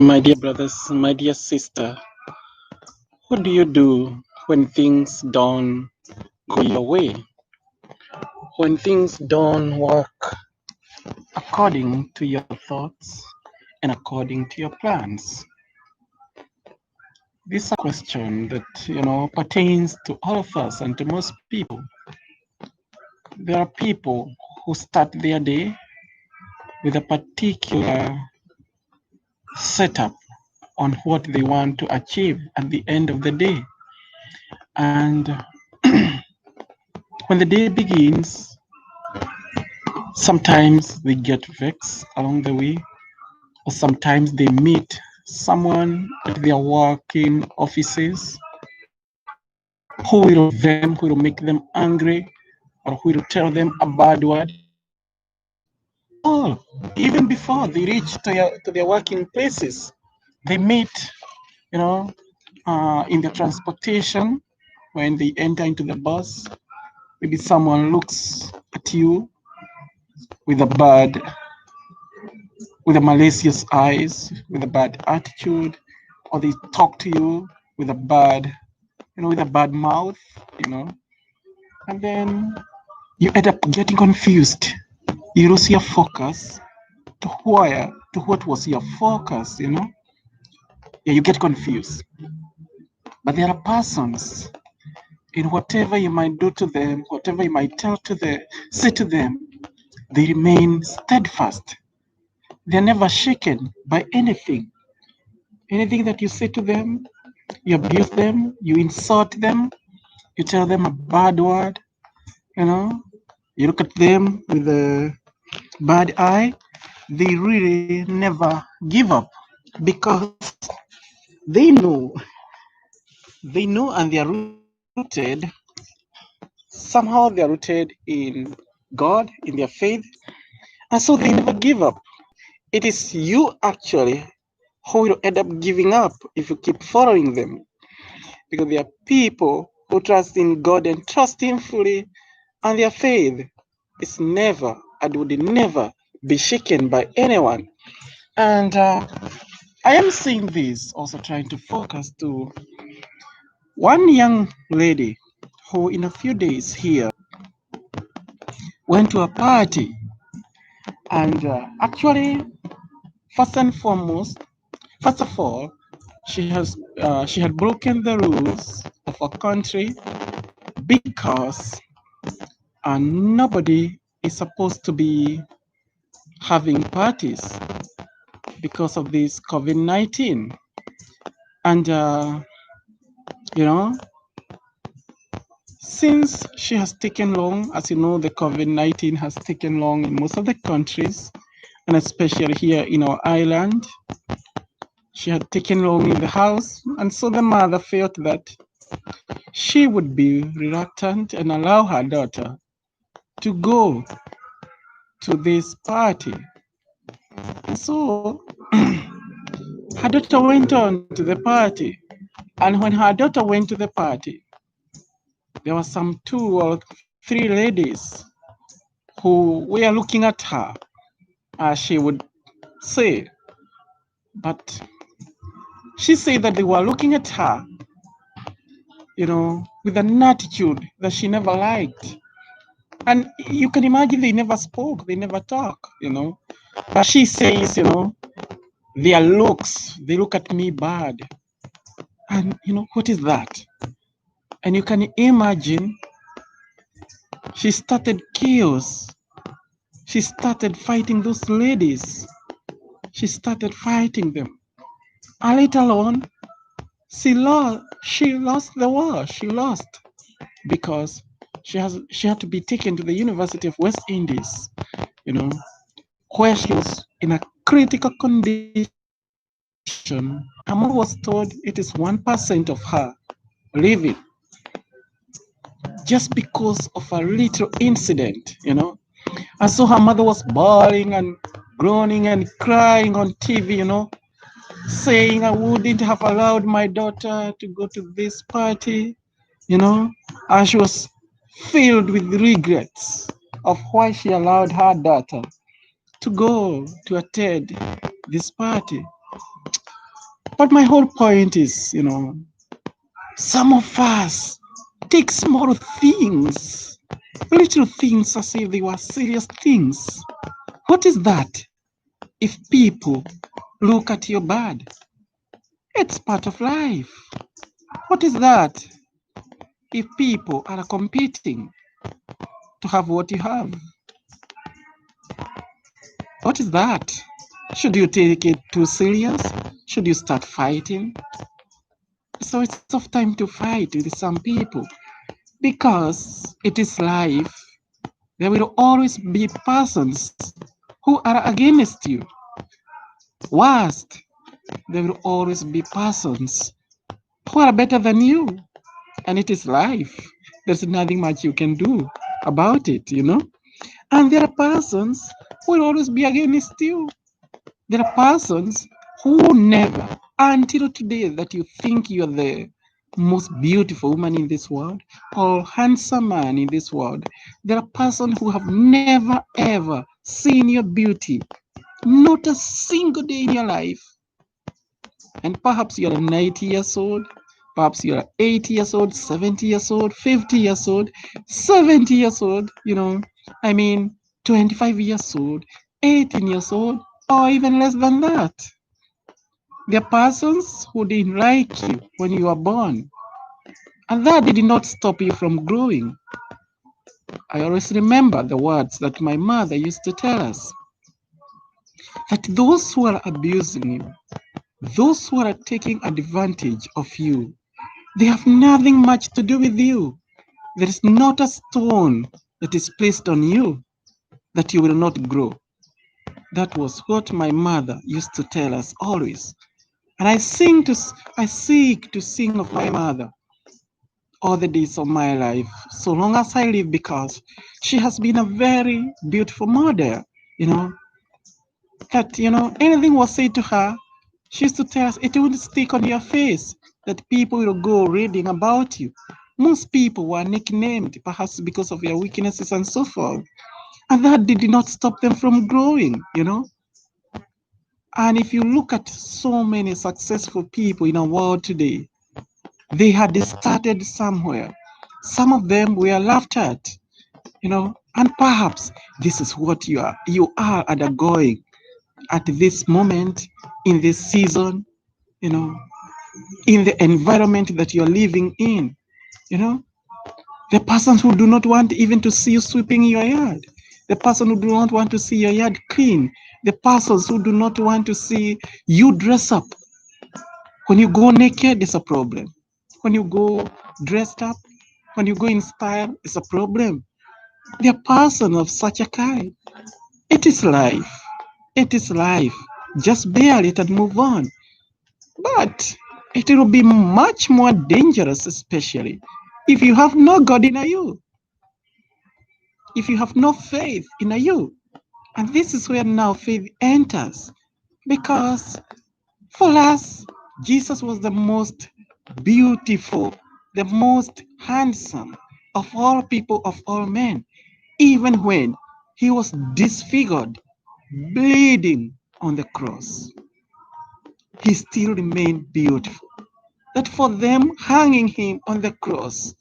My dear brothers, my dear sister, what do you do when things don't go your way? When things don't work according to your thoughts and according to your plans? This is a question that pertains to all of us and to most people. There are people who start their day with a particular setup on what they want to achieve at the end of the day. And when the day begins, sometimes they get vexed along the way, or sometimes they meet someone at their working offices who will them, who will make them angry, or who will tell them a bad word. Or even before they reach to their working places, they meet, you know, in the transportation when they enter into the bus. Maybe someone looks at you with a bad with a malicious eyes, with a bad attitude, or they talk to you with a bad, with a bad mouth, you know, and then you end up getting confused. You lose your focus to what was your focus. Yeah, you get confused. But there are persons in whatever you might do to them, whatever you might say to them, they remain steadfast. They're never shaken by anything. Anything that you say to them, you abuse them, you insult them, you tell them a bad word, you know, you look at them with a bad eye, they really never give up because they know, and they are rooted, somehow they are rooted in God, in their faith, and so they never give up. It is you actually who will end up giving up if you keep following them, because there are people who trust in God and trust Him fully, and their faith is never and would never be shaken by anyone. And I am seeing this also trying to focus to one young lady who, in a few days here, went to a party, and actually, first and foremost, first of all, she had broken the rules of our country because nobody is supposed to be having parties because of this COVID-19. And, you know, since she has taken long, as you know, the COVID-19 has taken long in most of the countries, and especially here in our island, she had taken long in the house. And so the mother felt that she would be reluctant and allow her daughter to go to this party. And so her daughter went on to the party. And when her daughter went to the party, there were some 2 or 3 ladies who were looking at her, as she would say. But she said that they were looking at her, with an attitude that she never liked. And you can imagine they never spoke, they never talk. But she says, their looks, they look at me bad. And, what is that? And you can imagine she started chaos. She started fighting those ladies. She started fighting them. And later on, she lost the war. She lost because she had to be taken to the University of West Indies, you know, where she was in a critical condition. Her mother was told it is 1% of her living just because of a little incident. And so her mother was bawling and groaning and crying on TV, saying, I wouldn't have allowed my daughter to go to this party. And she was filled with regrets of why she allowed her daughter to go to attend this party. But my whole point is, some of us take small things, little things as if they were serious things. What is that? If people look at your bad, it's part of life. What is that? If people are competing to have what you have, what is that? Should you take it too serious? Should you start fighting? So it's of time to fight with some people because it is life. There will always be persons who are against you. Worst, there will always be persons who are better than you. And it is life. There's nothing much you can do about it, And there are persons who will always be against you. There are persons who never, until today, that you think you're the most beautiful woman in this world or handsome man in this world. There are persons who have never ever seen your beauty, not a single day in your life. And perhaps you're 90 years old, perhaps you're 80 years old, 70 years old, 50 years old, 70 years old, 25 years old, 18 years old, or even less than that. There are persons who didn't like you when you were born, and that did not stop you from growing. I always remember the words that my mother used to tell us, that those who are abusing you, those who are taking advantage of you, they have nothing much to do with you. There is not a stone that is placed on you that you will not grow. That was what my mother used to tell us always. And I seek to sing of my mother all the days of my life, so long as I live, because she has been a very beautiful mother, that, anything was said to her, she used to tell us it would stick on your face, that people will go reading about you. Most people were nicknamed, perhaps because of their weaknesses and so forth. And that did not stop them from growing, And if you look at so many successful people in our world today, they had started somewhere. Some of them were laughed at, and perhaps this is what you are undergoing at this moment, in this season, in the environment that you're living in, the persons who do not want even to see you sweeping your yard, the person who do not want to see your yard clean, the persons who do not want to see you dress up. When you go naked, it's a problem. When you go dressed up, when you go in style, it's a problem. The person of such a kind. It is life. It is life. Just bear it and move on. But it will be much more dangerous, especially if you have no God in you, if you have no faith in you. And this is where now faith enters. Because for us, Jesus was the most beautiful, the most handsome of all people, of all men. Even when he was disfigured, bleeding on the cross, he still remained beautiful. That for them hanging him on the cross,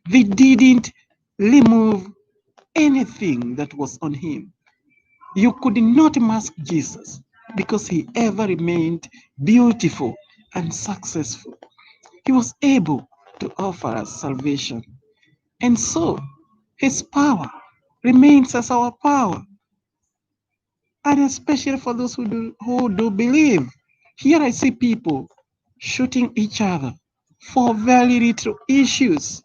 they didn't remove anything that was on him. You could not mask Jesus because he ever remained beautiful and successful. He was able to offer us salvation. And so his power remains as our power. And especially for those who do believe. Here I see people shooting each other for very little issues.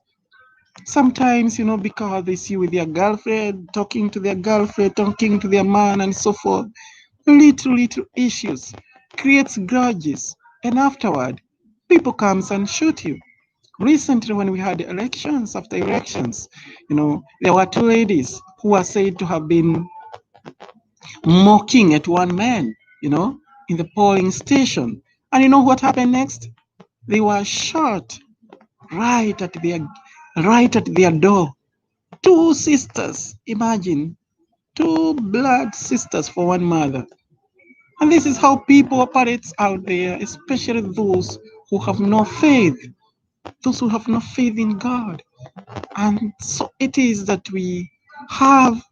Sometimes, because they see with their girlfriend, talking to their girlfriend, talking to their man, and so forth. Little issues creates grudges, and afterward, people comes and shoot you. Recently, when we had elections, after elections, there were two ladies who were said to have been mocking at one man, in the polling station. And you know what happened next? They were shot right at their door. Two sisters, imagine, two blood sisters for one mother. And this is how people operate out there, especially those who have no faith, those who have no faith in God. And so it is that we have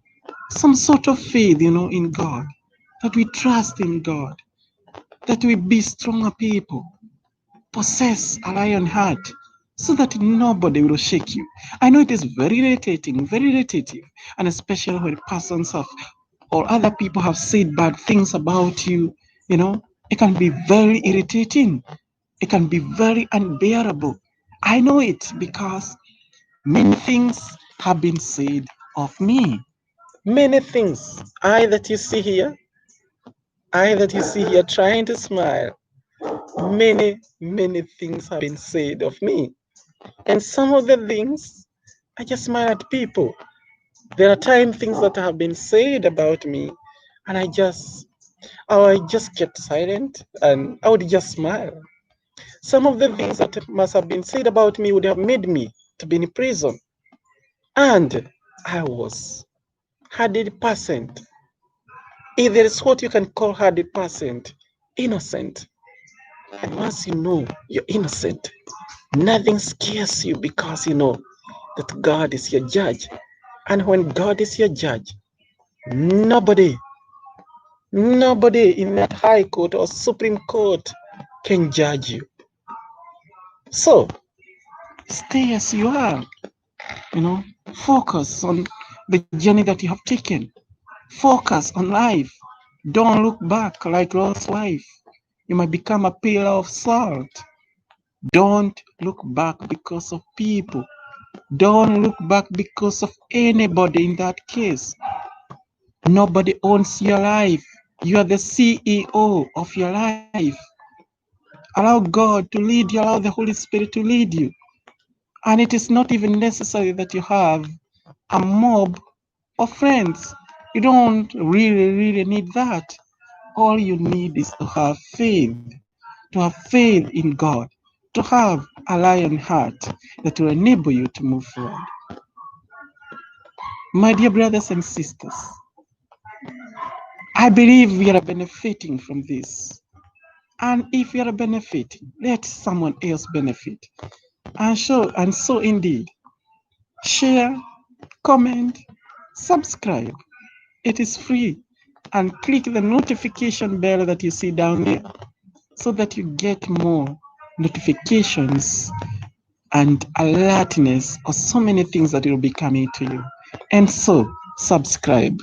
some sort of faith, in God, that we trust in God, that we be stronger people, possess a lion heart, so that nobody will shake you. I know it is very irritating, and especially when persons have or other people have said bad things about you, it can be very irritating. It can be very unbearable. I know it because many things have been said of me. Many things. I that you see here trying to smile. Many things have been said of me. And some of the things, I just smile at people. There are things that have been said about me, and I just kept silent and I would just smile. Some of the things that must have been said about me would have made me to be in prison. And I was 100%, if there is what you can call 100%, innocent. And once you know you're innocent, nothing scares you because you know that God is your judge. And when God is your judge, nobody in that high court or Supreme Court can judge you. So stay as you are, focus on the journey that you have taken. Focus on life. Don't look back like Lot's wife. You might become a pillar of salt. Don't look back because of people. Don't look back because of anybody in that case. Nobody owns your life. You are the CEO of your life. Allow God to lead you, allow the Holy Spirit to lead you. And it is not even necessary that you have a mob of friends. You don't really need that. All you need is to have faith in God, to have a lion heart that will enable you to move forward. My dear brothers and sisters, I believe we are benefiting from this. And if you are benefiting, let someone else benefit. And so indeed, share, comment, subscribe. It is free. And click the notification bell that you see down there so that you get more notifications and alertness of so many things that will be coming to you. And so, subscribe.